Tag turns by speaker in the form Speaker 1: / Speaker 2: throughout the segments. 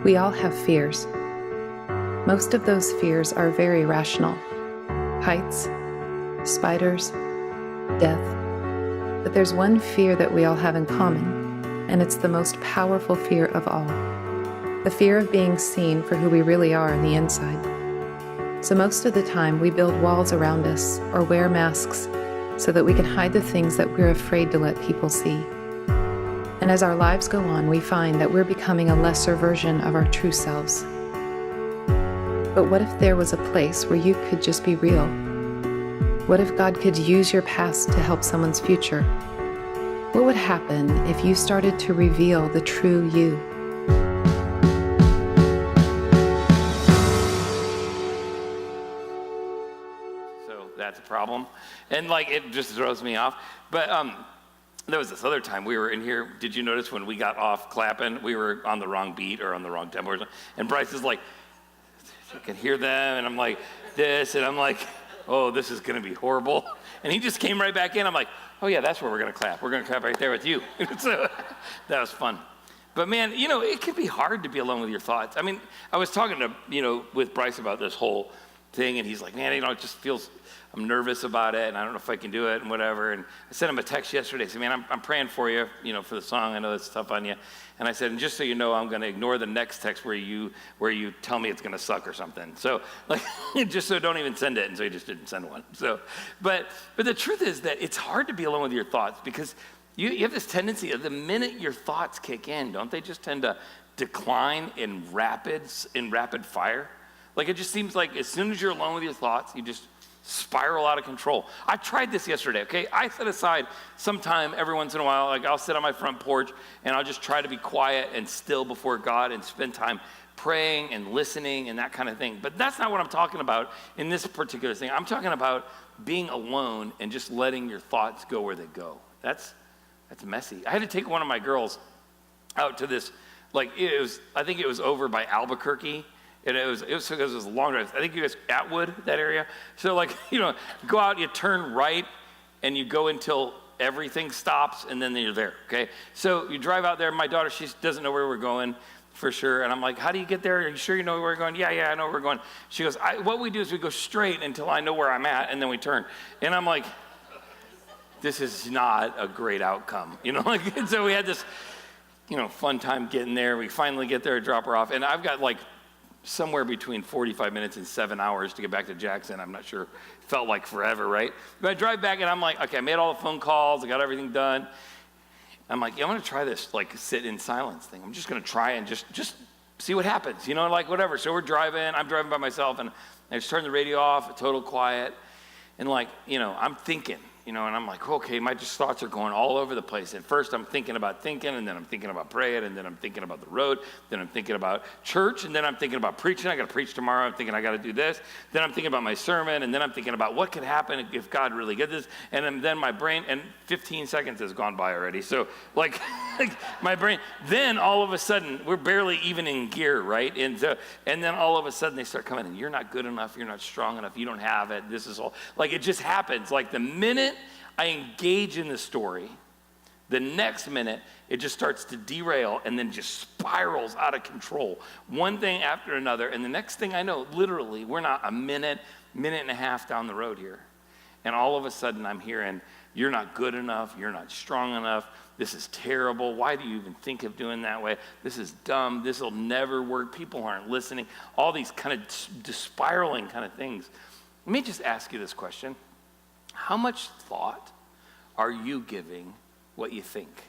Speaker 1: We all have fears. Most of those fears are very rational. Heights, spiders, death. But there's one fear that we all have in common, and it's the most powerful fear of all. The fear of being seen for who we really are on the inside. So most of the time we build walls around us or wear masks so that we can hide the things that we're afraid to let people see. And as our lives go on, we find that we're becoming a lesser version of our true selves. But what if there was a place where you could just be real? What if God could use your past to help someone's future? What would happen if you started to reveal the true you?
Speaker 2: So that's a problem. And it just throws me off. But there was this other time we were in here. Did you notice when we got off clapping, we were on the wrong beat or on the wrong tempo? And Bryce is like, you can hear them. And I'm like, this. And I'm like, oh, this is going to be horrible. And he just came right back in. I'm like, oh, yeah, that's where we're going to clap. We're going to clap right there with you. So that was fun. But, man, it can be hard to be alone with your thoughts. I mean, I was talking to, with Bryce about this whole thing. And he's like, man, it just feels, I'm nervous about it, and I don't know if I can do it, and whatever. And I sent him a text yesterday. I said, man, I'm praying for you, for the song. I know it's tough on you. And I said, and just so you know, I'm going to ignore the next text where you tell me it's going to suck or something. So, just so don't even send it. And so he just didn't send one. So, but the truth is that it's hard to be alone with your thoughts because you have this tendency of the minute your thoughts kick in, don't they just tend to decline in rapid fire? It just seems like as soon as you're alone with your thoughts, you just spiral out of control. I tried this yesterday, okay? I set aside some time every once in a while, I'll sit on my front porch and I'll just try to be quiet and still before God and spend time praying and listening and that kind of thing. But that's not what I'm talking about in this particular thing. I'm talking about being alone and just letting your thoughts go where they go. That's messy. I had to take one of my girls out to this, I think it was over by Albuquerque. And it was because it was a long drive. I think you guys Atwood, that area. So go out, you turn right, and you go until everything stops, and then you're there. Okay. So you drive out there. My daughter, she doesn't know where we're going for sure. And I'm like, how do you get there? Are you sure you know where we're going? Yeah, I know where we're going. She goes, what we do is we go straight until I know where I'm at, and then we turn. And I'm like, this is not a great outcome, And so we had this, fun time getting there. We finally get there, drop her off, and I've got somewhere between 45 minutes and 7 hours to get back to Jackson. I'm not sure. Felt like forever, right? But I drive back and I'm like, okay, I made all the phone calls. I got everything done. I'm like, yeah, I'm going to try this, sit in silence thing. I'm just going to try and just see what happens, whatever. So we're driving. I'm driving by myself and I just turn the radio off, total quiet. And I'm thinking, and I'm like, okay, my thoughts are going all over the place. At first I'm thinking about thinking, and then I'm thinking about praying, and then I'm thinking about the road, then I'm thinking about church, and then I'm thinking about preaching. I got to preach tomorrow. I'm thinking I got to do this. Then I'm thinking about my sermon, and then I'm thinking about what could happen if God really did this. And then my brain, and 15 seconds has gone by already. So my brain, then all of a sudden, we're barely even in gear, right? And then all of a sudden they start coming in. You're not good enough. You're not strong enough. You don't have it. This is all, it just happens. The minute I engage in the story, the next minute, it just starts to derail and then just spirals out of control. One thing after another, and the next thing I know, literally, we're not a minute and a half down the road here. And all of a sudden, I'm hearing, you're not good enough, you're not strong enough, this is terrible, why do you even think of doing that way? This is dumb, this will never work, people aren't listening, all these kind of spiraling kind of things. Let me just ask you this question. How much thought are you giving what you think?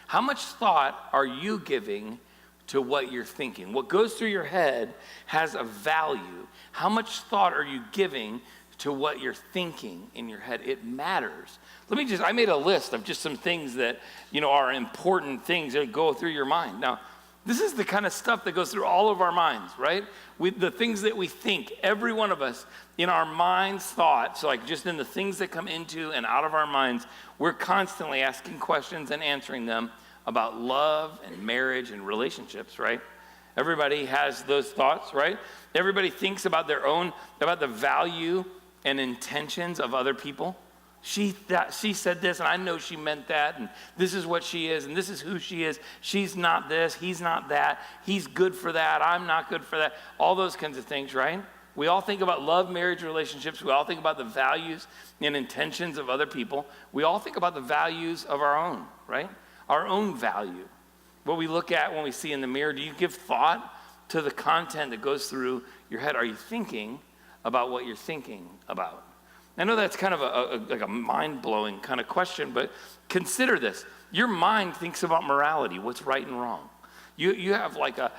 Speaker 2: How much thought are you giving to what you're thinking? What goes through your head has a value. How much thought are you giving to what you're thinking in your head? It matters. I made a list of just some things that, are important things that go through your mind. Now, this is the kind of stuff that goes through all of our minds, right? The things that we think, every one of us, in our mind's thoughts, just in the things that come into and out of our minds, we're constantly asking questions and answering them about love and marriage and relationships, right? Everybody has those thoughts, right? Everybody thinks about the value and intentions of other people. She said this, and I know she meant that, and this is what she is, and this is who she is. She's not this, he's not that, he's good for that, I'm not good for that. All those kinds of things, right? We all think about love, marriage, relationships. We all think about the values and intentions of other people. We all think about the values of our own, right? Our own value. What we look at when we see in the mirror. Do you give thought to the content that goes through your head? Are you thinking about what you're thinking about? I know that's kind of like a mind-blowing kind of question, but consider this. Your mind thinks about morality, what's right and wrong. You have like a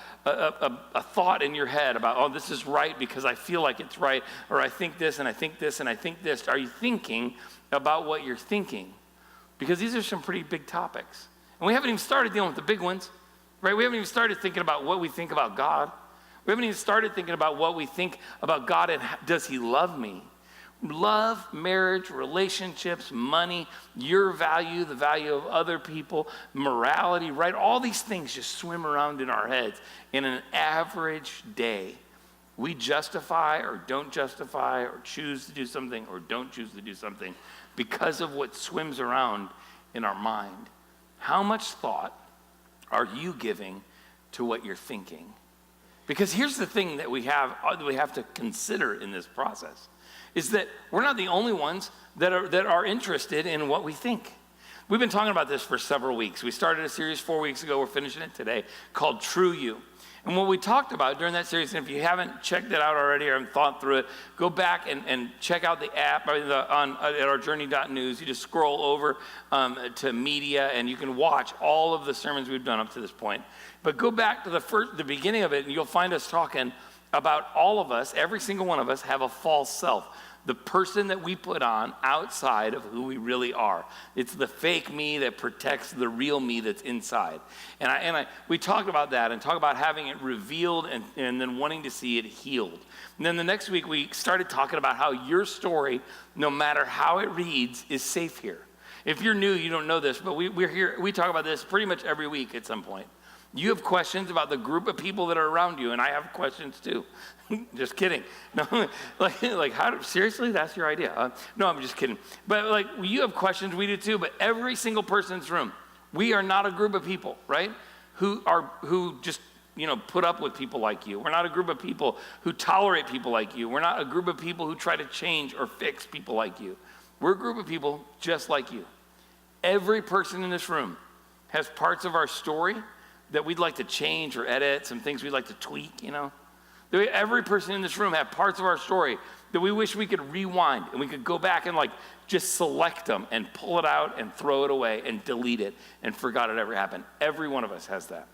Speaker 2: thought in your head about, oh, this is right because I feel like it's right, or I think this and I think this and I think this. Are you thinking about what you're thinking? Because these are some pretty big topics. And we haven't even started dealing with the big ones, right? We haven't even started thinking about what we think about God. We haven't even started thinking about what we think about God and does he love me? Love, marriage, relationships, money, your value, the value of other people, morality, right? All these things just swim around in our heads. In an average day, we justify or don't justify or choose to do something or don't choose to do something because of what swims around in our mind. How much thought are you giving to what you're thinking? Because here's the thing that we have to consider in this process. Is that we're not the only ones that are interested in what we think. We've been talking about this for several weeks. We started a series 4 weeks ago. We're finishing it today called True You. And what we talked about during that series, and if you haven't checked it out already or haven't thought through it, go back and check out the app at ourjourney.news. You just scroll over to media, and you can watch all of the sermons we've done up to this point. But go back to the beginning of it, and you'll find us talking about all of us, every single one of us, have a false self. The person that we put on outside of who we really are. It's the fake me that protects the real me that's inside. And we talked about that and talk about having it revealed and then wanting to see it healed. And then the next week we started talking about how your story, no matter how it reads, is safe here. If you're new, you don't know this, but we're here. We talk about this pretty much every week at some point. You have questions about the group of people that are around you, and I have questions too. Just kidding. No, like how? Seriously, that's your idea? No, I'm just kidding. But like, you have questions, we do too. But every single person in this room, we are not a group of people, right? Who just put up with people like you. We're not a group of people who tolerate people like you. We're not a group of people who try to change or fix people like you. We're a group of people just like you. Every person in this room has parts of our story that we'd like to change or edit, some things we'd like to tweak, Every person in this room have parts of our story that we wish we could rewind and we could go back and just select them and pull it out and throw it away and delete it and forgot it ever happened. Every one of us has that.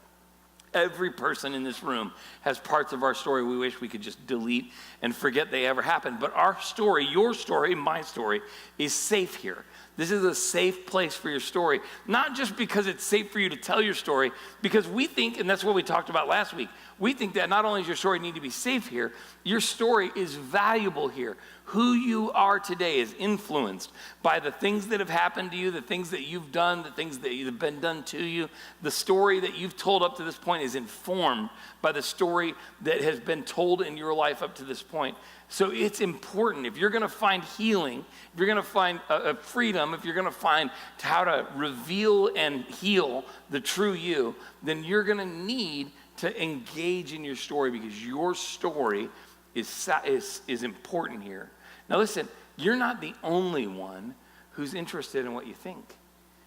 Speaker 2: Every person in this room has parts of our story we wish we could just delete and forget they ever happened. But our story, your story, my story, is safe here. This is a safe place for your story, not just because it's safe for you to tell your story, because we think, and that's what we talked about last week, we think that not only does your story need to be safe here, your story is valuable here. Who you are today is influenced by the things that have happened to you, the things that you've done, the things that have been done to you. The story that you've told up to this point is informed by the story that has been told in your life up to this point. So it's important. If you're going to find healing, if you're going to find freedom, if you're going to find how to reveal and heal the true you, then you're going to need to engage in your story because your story is important here. Now listen, you're not the only one who's interested in what you think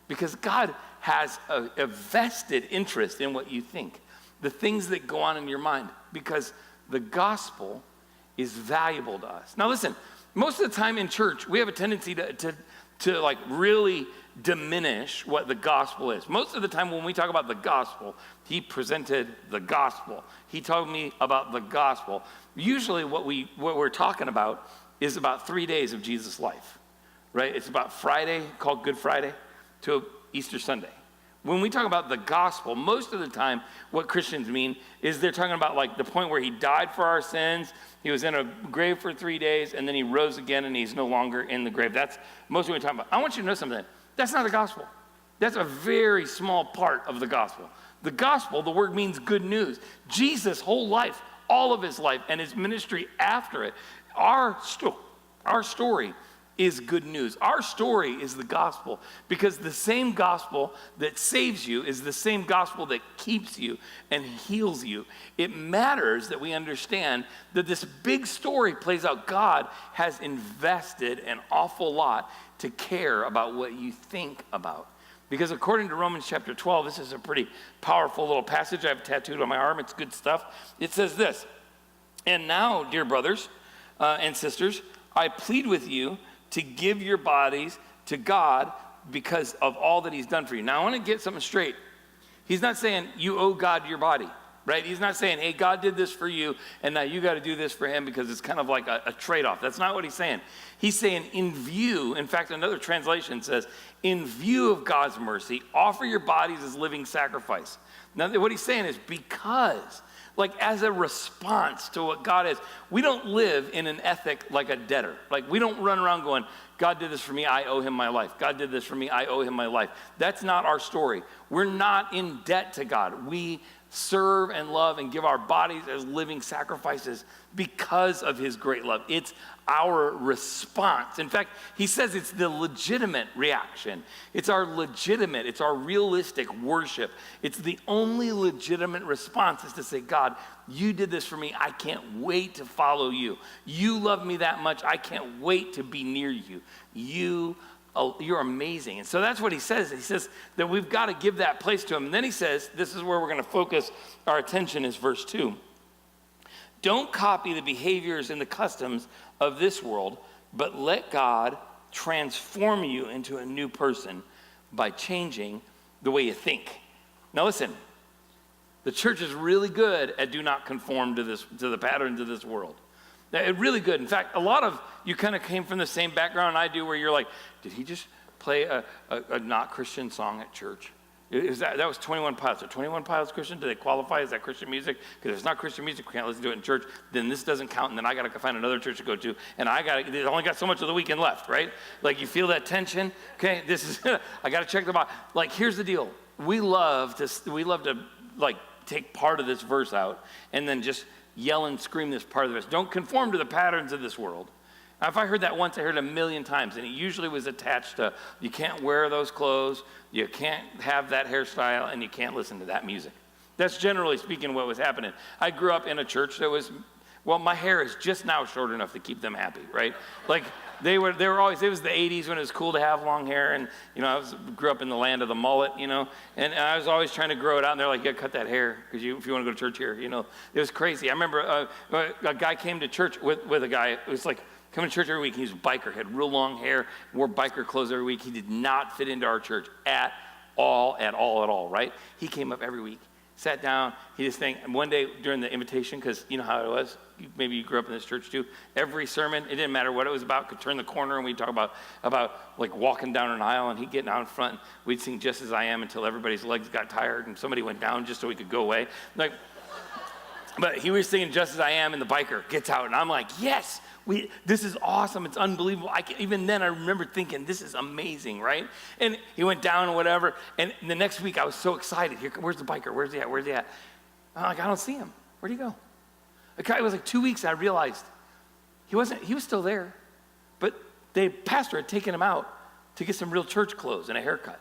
Speaker 2: because God has a vested interest in what you think, the things that go on in your mind, because the gospel is valuable to us. Now listen, most of the time in church, we have a tendency to really diminish what the gospel is. Most of the time when we talk about the gospel, he presented the gospel. He told me about the gospel. Usually what we're talking about is about 3 days of Jesus' life, right? It's about Friday, called Good Friday, to Easter Sunday. When we talk about the gospel, most of the time what Christians mean is they're talking about the point where he died for our sins, he was in a grave for 3 days, and then he rose again and he's no longer in the grave. That's most of what we're talking about. I want you to know something. That's not the gospel. That's a very small part of the gospel. The gospel, the word means good news. Jesus' whole life, all of his life, and his ministry after it, our story is good news. Our story is the gospel, because the same gospel that saves you is the same gospel that keeps you and heals you. It matters that we understand that this big story plays out. God has invested an awful lot to care about what you think about. Because according to Romans chapter 12, this is a pretty powerful little passage I have tattooed on my arm. It's good stuff. It says this: "And now, dear brothers and sisters, I plead with you to give your bodies to God because of all that he's done for you." Now, I want to get something straight. He's not saying you owe God your body, right? He's not saying, hey, God did this for you, and now you got to do this for him, because it's kind of like a trade-off. That's not what he's saying. He's saying in view, in fact, another translation says, in view of God's mercy, offer your bodies as living sacrifice. Now, what he's saying is because, like as a response to what God is, we don't live in an ethic like a debtor. Like we don't run around going, God did this for me, I owe him my life. God did this for me, I owe him my life. That's not our story. We're not in debt to God. We serve and love and give our bodies as living sacrifices because of his great love. It's our response. In fact, he says it's the legitimate reaction. It's our realistic worship. It's the only legitimate response, is to say, God, you did this for me. I can't wait to follow you. You love me that much. I can't wait to be near you. You're amazing. And so that's what he says. He says that we've got to give that place to him. And then he says, this is where we're going to focus our attention, is verse 2. Don't copy the behaviors and the customs of this world, but let God transform you into a new person by changing the way you think. Now listen, the church is really good at do not conform to the patterns of this world. They're really good. In fact, a lot of you kind of came from the same background I do, where you're like, did he just play a not Christian song at church? That was 21 Pilots. Are 21 Pilots Christian? Do they qualify? Is that Christian music? Because if it's not Christian music, we can't listen to it in church. Then this doesn't count, and then I got to find another church to go to, and they only got so much of the weekend left, right? Like, you feel that tension? Okay, this is I got to check them out. Like, here's the deal. We love to like take part of this verse out and then just yell and scream this part of the verse. Don't conform to the patterns of this world. Now, if I heard that once, I heard it a million times, and it usually was attached to, you can't wear those clothes, you can't have that hairstyle, and you can't listen to that music. That's generally speaking what was happening. I grew up in a church that was, well, my hair is just now short enough to keep them happy, right? Like, they were always, it was the 80s when it was cool to have long hair, and, I grew up in the land of the mullet, and I was always trying to grow it out, and they're like, yeah, cut that hair, because if you want to go to church here, it was crazy. I remember a guy came to church with a guy, it was like, coming to church every week. He was a biker, had real long hair, wore biker clothes every week. He did not fit into our church at all, right? He came up every week, sat down, he just think, and one day during the invitation, because you know how it was, maybe you grew up in this church too, every sermon, it didn't matter what it was about, could turn the corner and we'd talk about like walking down an aisle, and he'd get out in front, and we'd sing Just As I Am until everybody's legs got tired and somebody went down just so we could go away. But he was singing Just As I Am, and the biker gets out, and I'm like, yes, this is awesome. It's unbelievable. Even then, I remember thinking, this is amazing, right? And he went down or whatever, and the next week, I was so excited. Where's the biker? Where's he at? I'm like, I don't see him. Where'd he go? It was like 2 weeks, and I realized he was still there, but the pastor had taken him out to get some real church clothes and a haircut,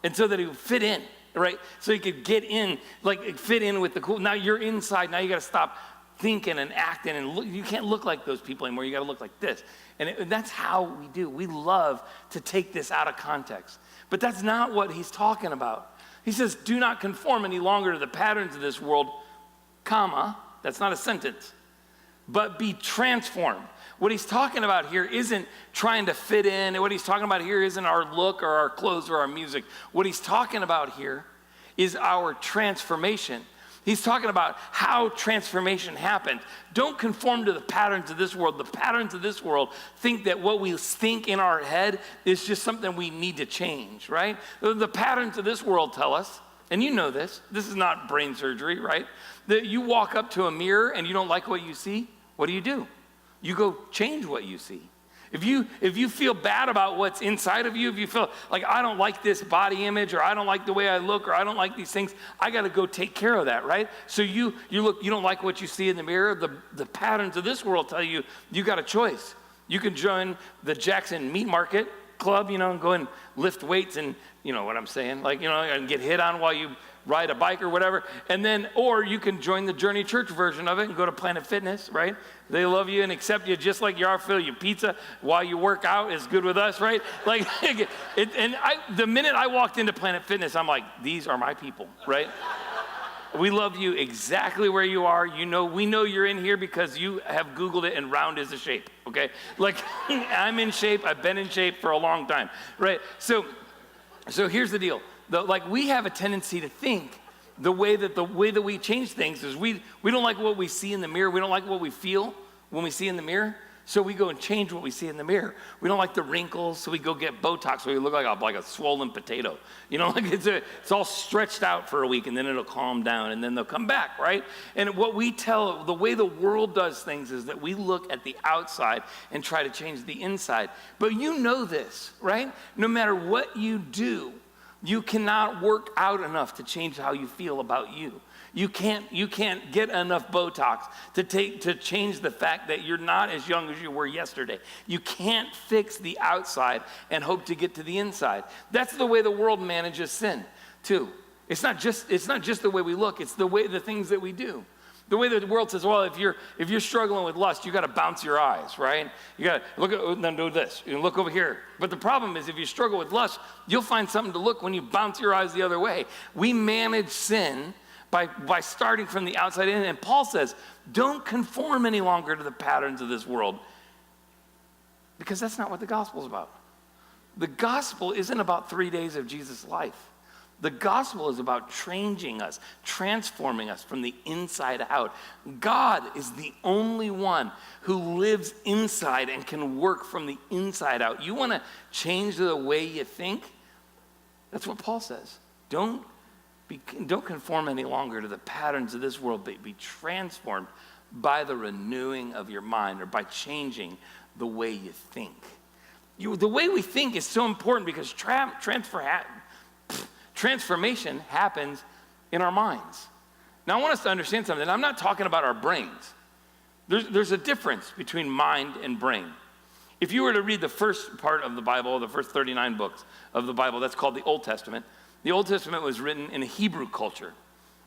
Speaker 2: and so that he would fit in, right? So he could get in, like fit in with the cool. Now you're inside. Now you got to stop thinking and acting, and you can't look like those people anymore. You got to look like this. And that's how we do. We love to take this out of context. But that's not what he's talking about. He says, do not conform any longer to the patterns of this world, comma, that's not a sentence, but be transformed. What he's talking about here isn't trying to fit in. What he's talking about here isn't our look or our clothes or our music. What he's talking about here is our transformation. He's talking about how transformation happens. Don't conform to the patterns of this world. The patterns of this world think that what we think in our head is just something we need to change, right? The patterns of this world tell us, and you know this is not brain surgery, right? That you walk up to a mirror and you don't like what you see, what do? You go change what you see. If you feel bad about what's inside of you, if you feel like, I don't like this body image, or I don't like the way I look, or I don't like these things, I got to go take care of that, right? So you don't like what you see in the mirror. The patterns of this world tell you got a choice. You can join the Jackson Meat Market Club, and go and lift weights and, you know what I'm saying, and get hit on while you ride a bike or whatever. And then, or you can join the Journey Church version of it and go to Planet Fitness, right? They love you and accept you just like you are, fill you pizza while you work out is good with us, right? The minute I walked into Planet Fitness, I'm like, these are my people, right? We love you exactly where you are. We know you're in here because you have Googled it and round is a shape, okay? I'm in shape. I've been in shape for a long time, right? So here's the deal. We have a tendency to think the way that we change things is we don't like what we see in the mirror. We don't like what we feel when we see in the mirror. So we go and change what we see in the mirror. We don't like the wrinkles, so we go get Botox, so we look like a swollen potato. It's all stretched out for a week, and then it'll calm down, and then they'll come back, right? And the way the world does things is that we look at the outside and try to change the inside. But you know this, right? No matter what you do, you cannot work out enough to change how you feel about you. You can't get enough Botox to change the fact that you're not as young as you were yesterday. You can't fix the outside and hope to get to the inside. That's the way the world manages sin, too. It's not just the way we look, it's the things that we do. The way that the world says, well, if you're struggling with lust, you got to bounce your eyes, right? You got to look at, then do this, you look over here. But the problem is, if you struggle with lust, you'll find something to look when you bounce your eyes the other way. We manage sin by starting from the outside in. And Paul says, don't conform any longer to the patterns of this world, because that's not what the gospel is about. The gospel isn't about 3 days of Jesus' life. The gospel is about changing us, transforming us from the inside out. God is the only one who lives inside and can work from the inside out. You want to change the way you think? That's what Paul says. Don't conform any longer to the patterns of this world, but be transformed by the renewing of your mind, or by changing the way you think. The way we think is so important, because transformation happens in our minds. Now, I want us to understand something. I'm not talking about our brains. There's a difference between mind and brain. If you were to read the first part of the Bible, the first 39 books of the Bible, that's called the Old Testament. The Old Testament was written in a Hebrew culture.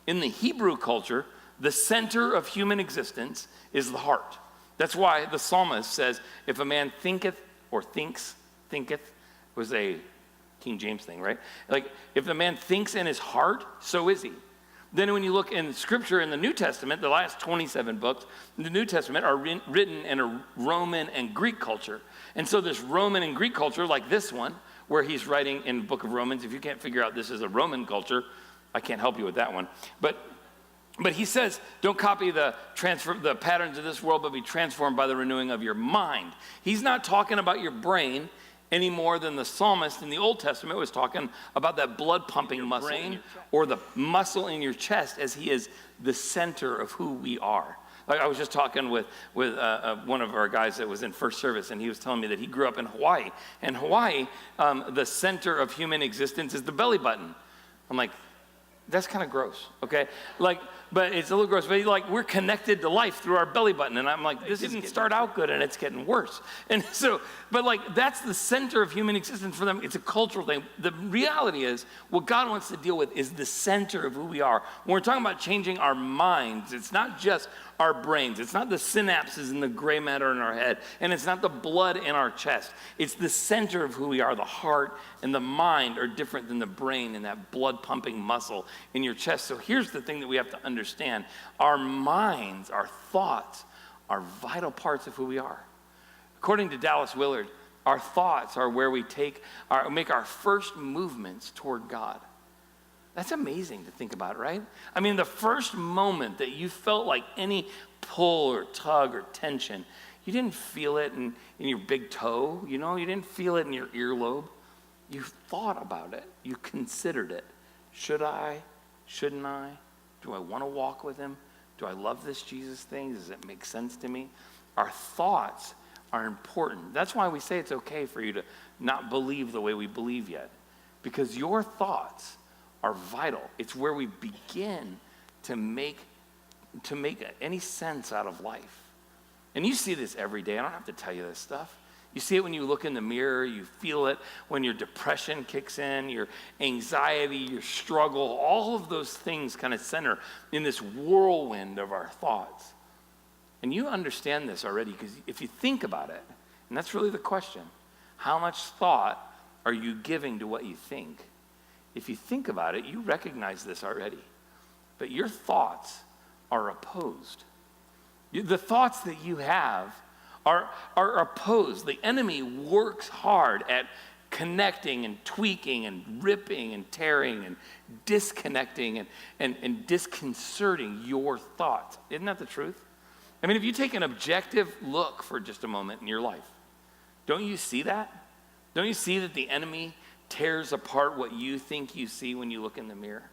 Speaker 2: In the Hebrew culture, the center of human existence is the heart. That's why the psalmist says, if a man thinketh, was a King James thing, right? If a man thinks in his heart, so is he. Then when you look in Scripture in the New Testament, the last 27 books in the New Testament are written in a Roman and Greek culture. And so this Roman and Greek culture, like this one, where he's writing in the book of Romans, if you can't figure out this is a Roman culture, I can't help you with that one. But he says, don't copy the patterns of this world, but be transformed by the renewing of your mind. He's not talking about your brain any more than the psalmist in the Old Testament was talking about that blood pumping muscle or the muscle in your chest, as he is the center of who we are. I was just talking with one of our guys that was in first service, and he was telling me that he grew up in Hawaii. And Hawaii, the center of human existence is the belly button. I'm like, that's kind of gross, okay? But it's a little gross. But we're connected to life through our belly button. And I'm like, this didn't start out good, and it's getting worse. And so, that's the center of human existence for them. It's a cultural thing. The reality is, what God wants to deal with is the center of who we are. When we're talking about changing our minds, it's not just our brains. It's not the synapses and the gray matter in our head. And it's not the blood in our chest. It's the center of who we are. The heart and the mind are different than the brain and that blood pumping muscle in your chest. So here's the thing that we have to understand. Our minds, our thoughts, are vital parts of who we are. According to Dallas Willard, our thoughts are where we make our first movements toward God. That's amazing to think about, right? I mean, the first moment that you felt like any pull or tug or tension, you didn't feel it in your big toe, you didn't feel it in your earlobe. You thought about it. You considered it. Should I? Shouldn't I? Do I want to walk with him? Do I love this Jesus thing? Does it make sense to me? Our thoughts are important. That's why we say it's okay for you to not believe the way we believe yet, because your thoughts are vital. It's where we begin to make any sense out of life. And you see this every day. I don't have to tell you this stuff. You see it when you look in the mirror. You feel it when your depression kicks in, your anxiety, your struggle. All of those things kind of center in this whirlwind of our thoughts. And you understand this already because if you think about it, and that's really the question, how much thought are you giving to what you think? If you think about it, you recognize this already. But your thoughts are opposed. The thoughts that you have are opposed. The enemy works hard at connecting and tweaking and ripping and tearing and disconnecting and disconcerting your thoughts. Isn't that the truth? I mean, if you take an objective look for just a moment in your life, don't you see that? Don't you see that the enemy tears apart what you think you see when you look in the mirror?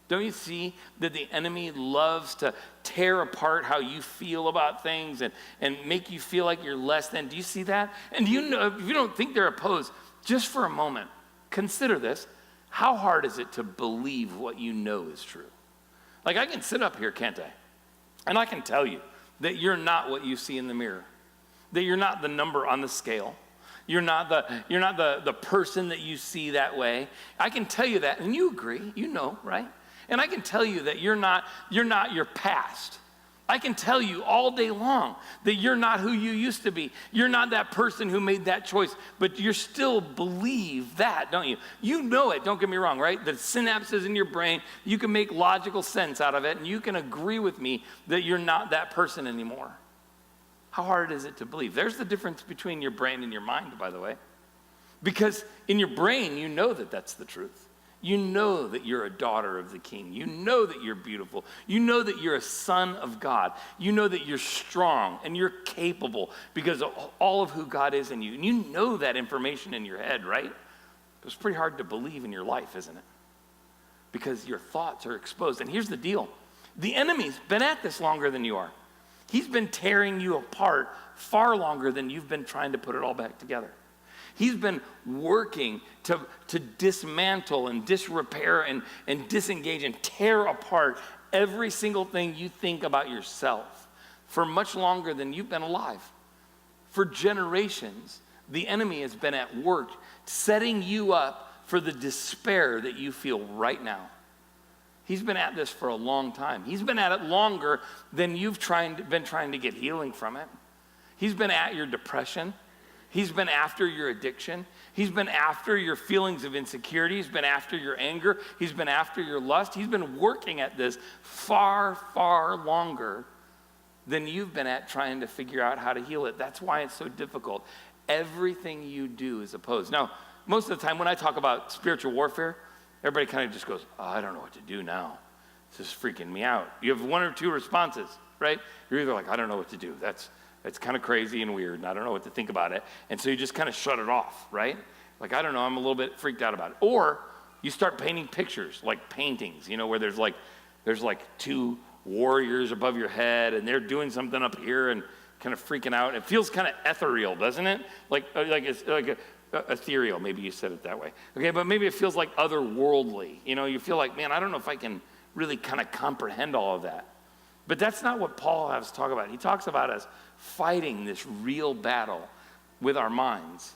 Speaker 2: Don't you see that the enemy loves to tear apart how you feel about things and make you feel like you're less than? Do you see that? And do you know, if you don't think they're opposed, just for a moment, consider this. How hard is it to believe what you know is true? Like, I can sit up here, can't I? And I can tell you that you're not what you see in the mirror, that you're not the number on the scale. You're not the person that you see that way. I can tell you that, and you agree, you know, right? And I can tell you that you're not your past. I can tell you all day long that you're not who you used to be. You're not that person who made that choice, but you still believe that, don't you? You know it, don't get me wrong, right? The synapses in your brain, you can make logical sense out of it, and you can agree with me that you're not that person anymore. How hard is it to believe? There's the difference between your brain and your mind, by the way. Because in your brain, you know that that's the truth. You know that you're a daughter of the King. You know that you're beautiful. You know that you're a son of God. You know that you're strong and you're capable because of all of who God is in you. And you know that information in your head, right? But it's pretty hard to believe in your life, isn't it? Because your thoughts are exposed. And here's the deal. The enemy's been at this longer than you are. He's been tearing you apart far longer than you've been trying to put it all back together. He's been working to dismantle and disrepair and disengage and tear apart every single thing you think about yourself for much longer than you've been alive. For generations, the enemy has been at work setting you up for the despair that you feel right now. He's been at this for a long time. He's been at it longer than you've been trying to get healing from it. He's been at your depression. He's been after your addiction. He's been after your feelings of insecurity. He's been after your anger. He's been after your lust. He's been working at this far, far longer than you've been at trying to figure out how to heal it. That's why it's so difficult. Everything you do is opposed. Now, most of the time when I talk about spiritual warfare, everybody kind of just goes, oh, I don't know what to do now. This is freaking me out. You have one or two responses, right? You're either like, I don't know what to do. It's kind of crazy and weird, and I don't know what to think about it. And so you just kind of shut it off, right? Like, I don't know, I'm a little bit freaked out about it. Or you start painting pictures, like paintings, where there's like two warriors above your head, and they're doing something up here and kind of freaking out. It feels kind of ethereal, doesn't it? Like it's like ethereal, maybe you said it that way. Okay, but maybe it feels like otherworldly. You feel like, man, I don't know if I can really kind of comprehend all of that. But that's not what Paul has to talk about. He talks about us fighting this real battle with our minds.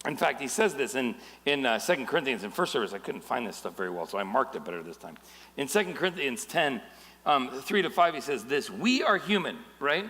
Speaker 2: In fact, he says this in 2 Corinthians. In first service, I couldn't find this stuff very well, so I marked it better this time. In 2 Corinthians 10, 3-5, he says this: we are human, right?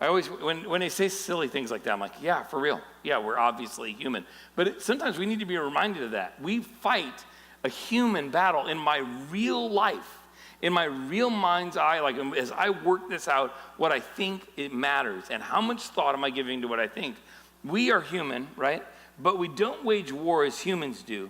Speaker 2: I always, when they say silly things like that, I'm like, yeah, for real. Yeah, we're obviously human. But sometimes we need to be reminded of that. We fight a human battle in my real life, in my real mind's eye, like as I work this out, what I think it matters, and how much thought am I giving to what I think. We are human, right? But we don't wage war as humans do.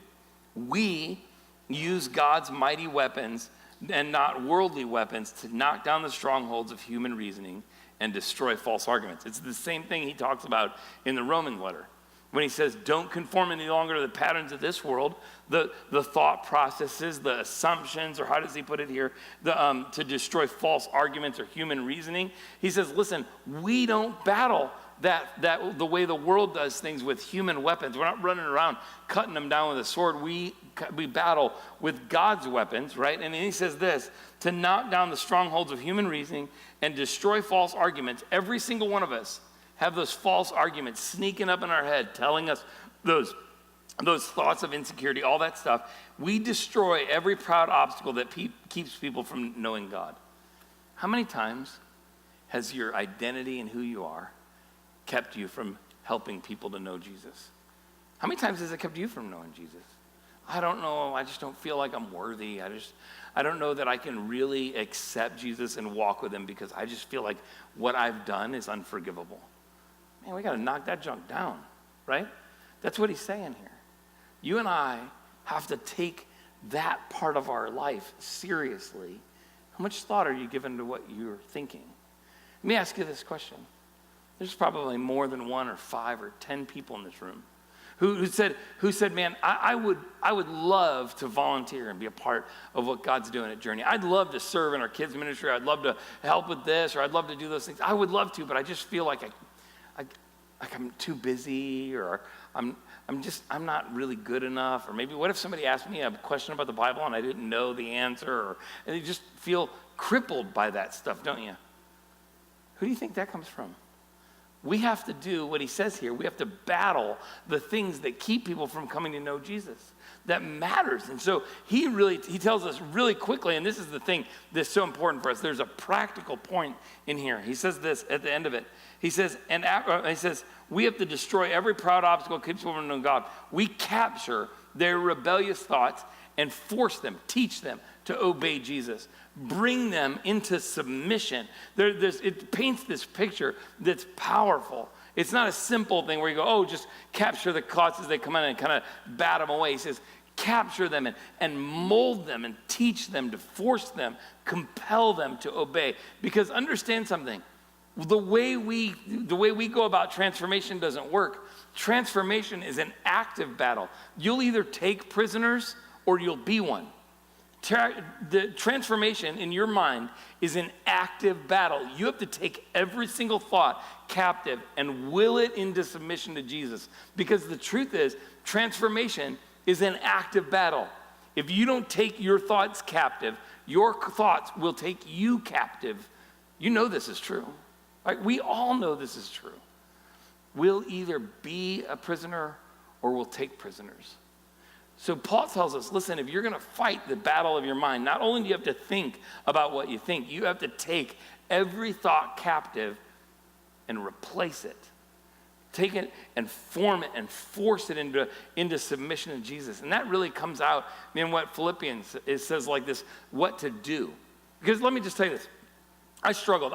Speaker 2: We use God's mighty weapons and not worldly weapons to knock down the strongholds of human reasoning and destroy false arguments. It's the same thing he talks about in the Roman letter when he says, don't conform any longer to the patterns of this world, the thought processes, the assumptions, or how does he put it here, to destroy false arguments or human reasoning. He says, listen, we don't battle that the way the world does things with human weapons. We're not running around cutting them down with a sword. We battle with God's weapons, right? And he says this, to knock down the strongholds of human reasoning and destroy false arguments. Every single one of us have those false arguments sneaking up in our head, telling us those thoughts of insecurity, all that stuff. We destroy every proud obstacle that keeps people from knowing God. How many times has your identity and who you are kept you from helping people to know Jesus? How many times has it kept you from knowing Jesus? I don't know. I just don't feel like I'm worthy. I don't know that I can really accept Jesus and walk with him because I just feel like what I've done is unforgivable. Man, we got to knock that junk down, right? That's what he's saying here. You and I have to take that part of our life seriously. How much thought are you giving to what you're thinking? Let me ask you this question. There's probably more than 1 or 5 or 10 people in this room who said, man, I would love to volunteer and be a part of what God's doing at Journey. I'd love to serve in our kids ministry. I'd love to help with this, or I'd love to do those things. I would love to, but I just feel like I'm too busy, or I'm not really good enough. Or maybe what if somebody asked me a question about the Bible and I didn't know the answer, and you just feel crippled by that stuff, don't you? Who do you think that comes from? We have to do what he says here. We have to battle the things that keep people from coming to know Jesus. That matters. And so he tells us really quickly, and this is the thing that's so important for us. There's a practical point in here. He says this at the end of it. He says, we have to destroy every proud obstacle that keeps people from knowing God. We capture their rebellious thoughts and force them, teach them to obey Jesus. Bring them into submission. It paints this picture that's powerful. It's not a simple thing where you go, just capture the thoughts as they come in and kind of bat them away. He says, capture them and mold them and teach them, to force them, compel them to obey. Because understand something, the way we go about transformation doesn't work. Transformation is an active battle. You'll either take prisoners or you'll be one. The transformation in your mind is an active battle. You have to take every single thought captive and will it into submission to Jesus. Because the truth is, transformation is an active battle. If you don't take your thoughts captive, your thoughts will take you captive. You know this is true. Right? We all know this is true. We'll either be a prisoner or we'll take prisoners. So Paul tells us, listen, if you're going to fight the battle of your mind, not only do you have to think about what you think, you have to take every thought captive and replace it. Take it and form it and force it into submission to Jesus. And that really comes out in what Philippians, it says like this, what to do. Because let me just tell you this. I struggled.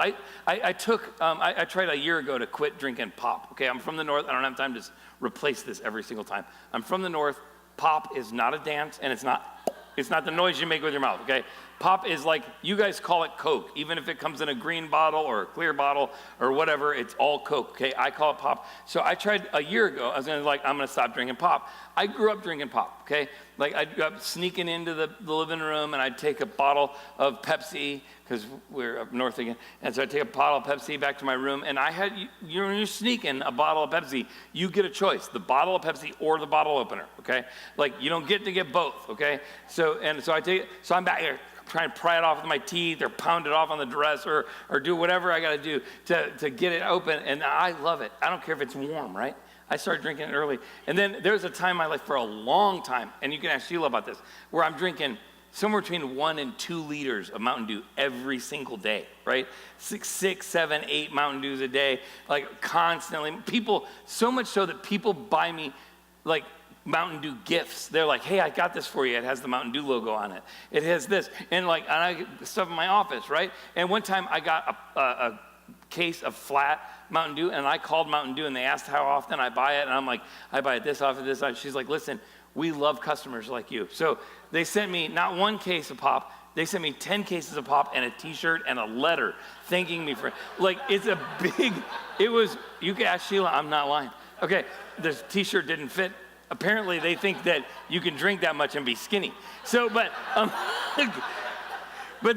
Speaker 2: I tried a year ago to quit drinking pop. Okay, I'm from the north. I don't have time to replace this every single time. I'm from the north. Pop is not a dance, and it's not the noise you make with your mouth, okay? Pop is like, you guys call it Coke. Even if it comes in a green bottle or a clear bottle or whatever, it's all Coke, okay? I call it pop. So I tried a year ago. I was I'm going to stop drinking pop. I grew up drinking pop, okay? Like, I grew up sneaking into the living room, and I'd take a bottle of Pepsi, because we're up north again. And so I'd take a bottle of Pepsi back to my room, and when you're sneaking a bottle of Pepsi, you get a choice, the bottle of Pepsi or the bottle opener, okay? Like, you don't get to get both, okay? So I'm back here trying to pry it off with my teeth or pound it off on the dresser or do whatever I got to do to get it open. And I love it. I don't care if it's warm, right? I started drinking it early. And then there was a time in my life for a long time, and you can ask Sheila about this, where I'm drinking somewhere between 1 and 2 liters of Mountain Dew every single day, right? 6, 7, 8 Mountain Dews a day, like constantly. People, so much so that people buy me like Mountain Dew gifts. They're like, hey, I got this for you. It has the Mountain Dew logo on it. It has this. And I get stuff in my office, right? And one time I got a case of flat Mountain Dew, and I called Mountain Dew, and they asked how often I buy it. And I'm like, I buy it this often, this often. She's like, listen, we love customers like you. So they sent me not 1 case of pop. They sent me 10 cases of pop and a T-shirt and a letter thanking me for, it's a big, you can ask Sheila, I'm not lying. Okay, the T-shirt didn't fit. Apparently, they think that you can drink that much and be skinny. So, but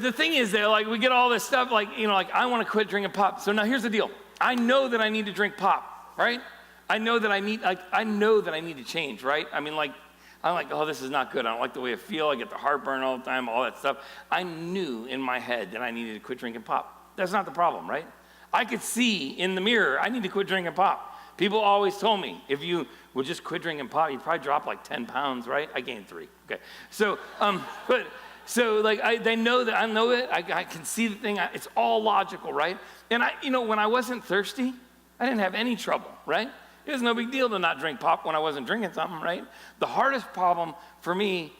Speaker 2: the thing is that, we get all this stuff, I want to quit drinking pop. So now here's the deal. I know that I need to drink pop, right? I know that I need to change, right? I mean, like, I'm like, oh, this is not good. I don't like the way I feel. I get the heartburn all the time, all that stuff. I knew in my head that I needed to quit drinking pop. That's not the problem, right? I could see in the mirror, I need to quit drinking pop. People always told me, if you would just quit drinking pop, you'd probably drop like 10 pounds, right? I gained 3. Okay. So, they know that I know it. I can see the thing. It's all logical, right? And when I wasn't thirsty, I didn't have any trouble, right? It was no big deal to not drink pop when I wasn't drinking something, right? The hardest problem for me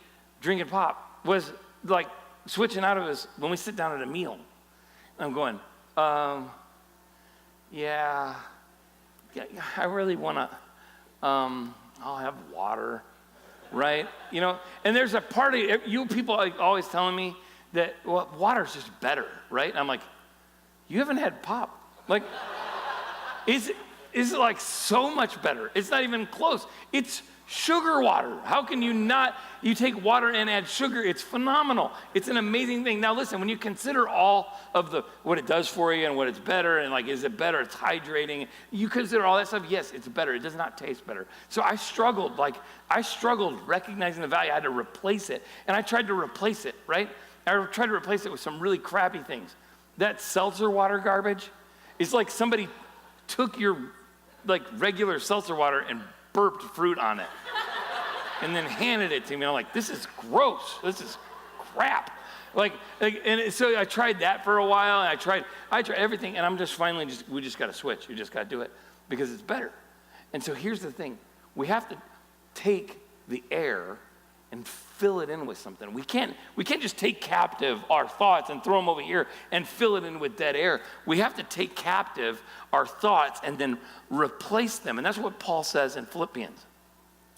Speaker 2: drinking pop was like switching out of this when we sit down at a meal. I'm going, yeah, I really want to, I'll have water, right? And there's a part of you people are always telling me that, well, water's just better, right? And I'm like, you haven't had pop. Like, is it like so much better? It's not even close. It's sugar water. How can you not? You take water and add sugar. It's phenomenal. It's an amazing thing. Now listen, when you consider all of what it does for you and what it's better and like, is it better? It's hydrating. You consider all that stuff. Yes, it's better. It does not taste better. So I struggled recognizing the value. I had to replace it. And I tried to replace it, right? I tried to replace it with some really crappy things. That seltzer water garbage is like somebody took your regular seltzer water and burped fruit on it and then handed it to me. I'm like, this is gross. This is crap. And so I tried that for a while, and I tried everything, and I'm just finally we just got to switch. You just got to do it because it's better. And so here's the thing. We have to take the air and fill it in with something. We can't just take captive our thoughts and throw them over here and fill it in with dead air. We have to take captive our thoughts and then replace them. And that's what Paul says in Philippians.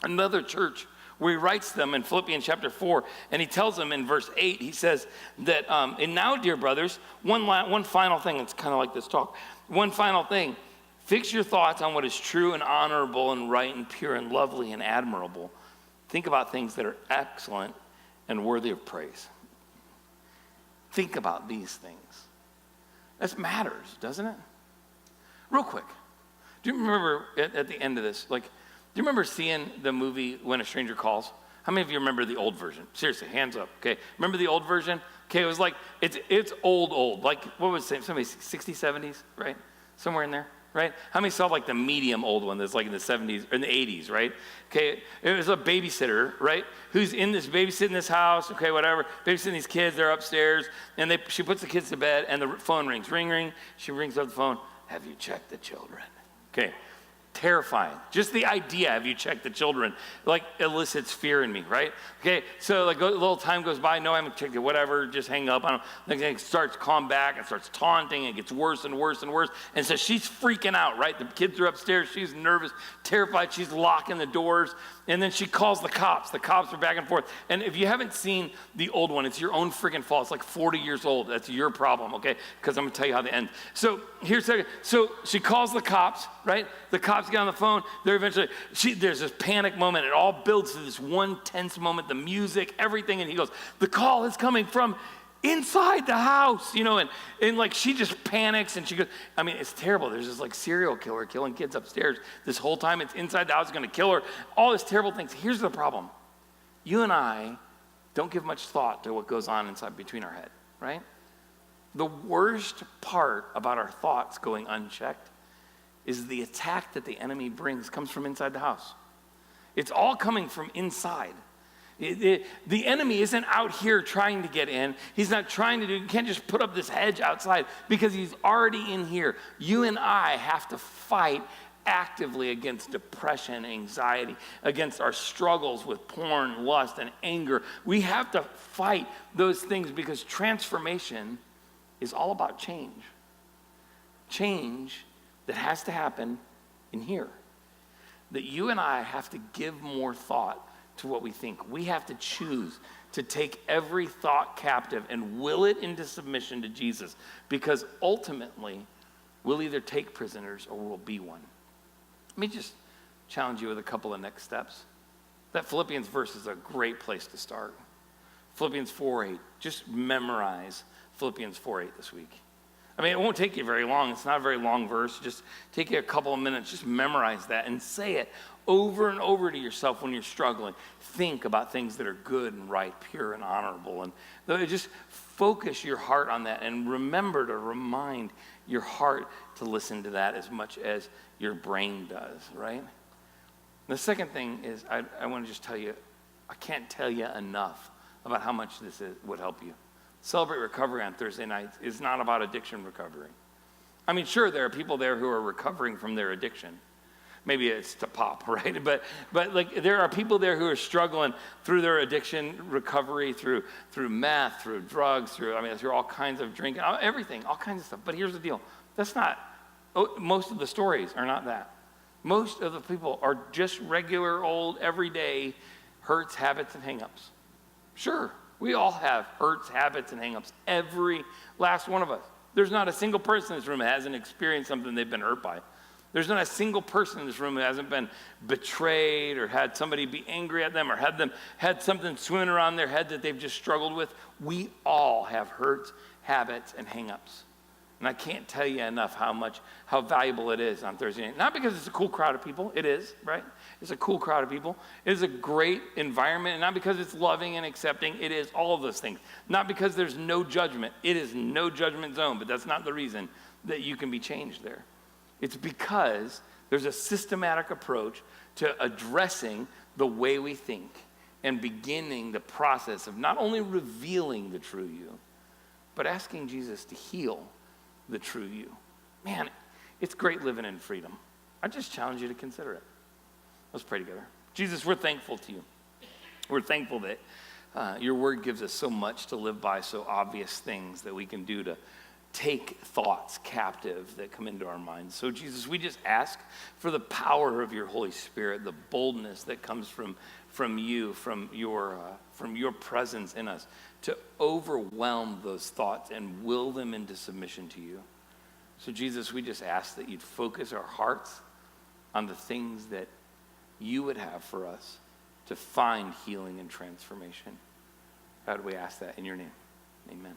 Speaker 2: Another church where he writes them in Philippians chapter 4, and he tells them in verse 8, he says that, and now, dear brothers, one final thing, it's kind of like this talk. One final thing, fix your thoughts on what is true and honorable and right and pure and lovely and admirable. Think about things that are excellent and worthy of praise. Think about these things. That matters, doesn't it? Real quick, do you remember at the end of this, do you remember seeing the movie When a Stranger Calls? How many of you remember the old version? Seriously, hands up, okay? Remember the old version? Okay, it was like, it's old. Like, what was it, somebody 60s, 70s, right? Somewhere in there. Right? How many saw the medium old one that's in the 70s or in the 80s, right? Okay, it was a babysitter, right? Who's babysitting this house, okay, whatever, babysitting these kids, they're upstairs, and she puts the kids to bed, and the phone rings, ring, ring. She rings up the phone, have you checked the children? Okay, terrifying. Just the idea, have you checked the children, elicits fear in me, right? Okay, so a little time goes by, no, I haven't checked it, whatever, just hang up on them. Then it starts calm back and starts taunting, and it gets worse and worse and worse. And so she's freaking out, right? The kids are upstairs, she's nervous, terrified, she's locking the doors. And then she calls the cops. The cops are back and forth. And if you haven't seen the old one, it's your own freaking fault. It's like 40 years old. That's your problem, okay? Because I'm going to tell you how they end. So so she calls the cops, right? The cops get on the phone. They're eventually, there's this panic moment. It all builds to this one tense moment, the music, everything. And he goes, the call is coming from inside the house, and she just panics, and she goes, I mean, it's terrible. There's this serial killer killing kids upstairs. This whole time it's inside the house, going to kill her. All these terrible things. Here's the problem. You and I don't give much thought to what goes on inside between our head, right? The worst part about our thoughts going unchecked is the attack that the enemy brings comes from inside the house. It's all coming from inside. The enemy isn't out here trying to get in. He's not trying to you can't just put up this hedge outside because he's already in here. You and I have to fight actively against depression, anxiety, against our struggles with porn, lust, and anger. We have to fight those things because transformation is all about change. Change that has to happen in here. That you and I have to give more thought to what we think. We have to choose to take every thought captive and will it into submission to Jesus, because ultimately we'll either take prisoners or we'll be one. Let me just challenge you with a couple of next steps. That Philippians verse is a great place to start. Philippians 4:8. Just memorize Philippians 4:8 this week. I mean, it won't take you very long. It's not a very long verse. Just take you a couple of minutes. Just memorize that and say it over and over to yourself when you're struggling. Think about things that are good and right, pure and honorable. And just focus your heart on that and remember to remind your heart to listen to that as much as your brain does, right? The second thing is I want to just tell you, I can't tell you enough about how much this would help you. Celebrate Recovery on Thursday nights is not about addiction recovery. I mean, sure, there are people there who are recovering from their addiction. Maybe it's to pop, right? But like there are people there who are struggling through their addiction recovery, through meth, through drugs, through all kinds of drinking, everything, all kinds of stuff. But here's the deal. Most of the stories are not that. Most of the people are just regular old everyday hurts, habits, and hang-ups. Sure, we all have hurts, habits, and hang-ups. Every last one of us. There's not a single person in this room that hasn't experienced something they've been hurt by. There's not a single person in this room who hasn't been betrayed or had somebody be angry at them or had something swimming around their head that they've just struggled with. We all have hurts, habits, and hang-ups. And I can't tell you enough how valuable it is on Thursday night. Not because it's a cool crowd of people. It is, right? It's a cool crowd of people. It is a great environment. And not because it's loving and accepting. It is all of those things. Not because there's no judgment. It is no judgment zone. But that's not the reason that you can be changed there. It's because there's a systematic approach to addressing the way we think and beginning the process of not only revealing the true you, but asking Jesus to heal the true you. Man, it's great living in freedom. I just challenge you to consider it. Let's pray together. Jesus, we're thankful to you. We're thankful that your word gives us so much to live by, so obvious things that we can do to take thoughts captive that come into our minds. So Jesus, we just ask for the power of your Holy Spirit, the boldness that comes from you, from your presence in us, to overwhelm those thoughts and will them into submission to you. So Jesus, we just ask that you'd focus our hearts on the things that you would have for us to find healing and transformation. God, we ask that in your name. Amen.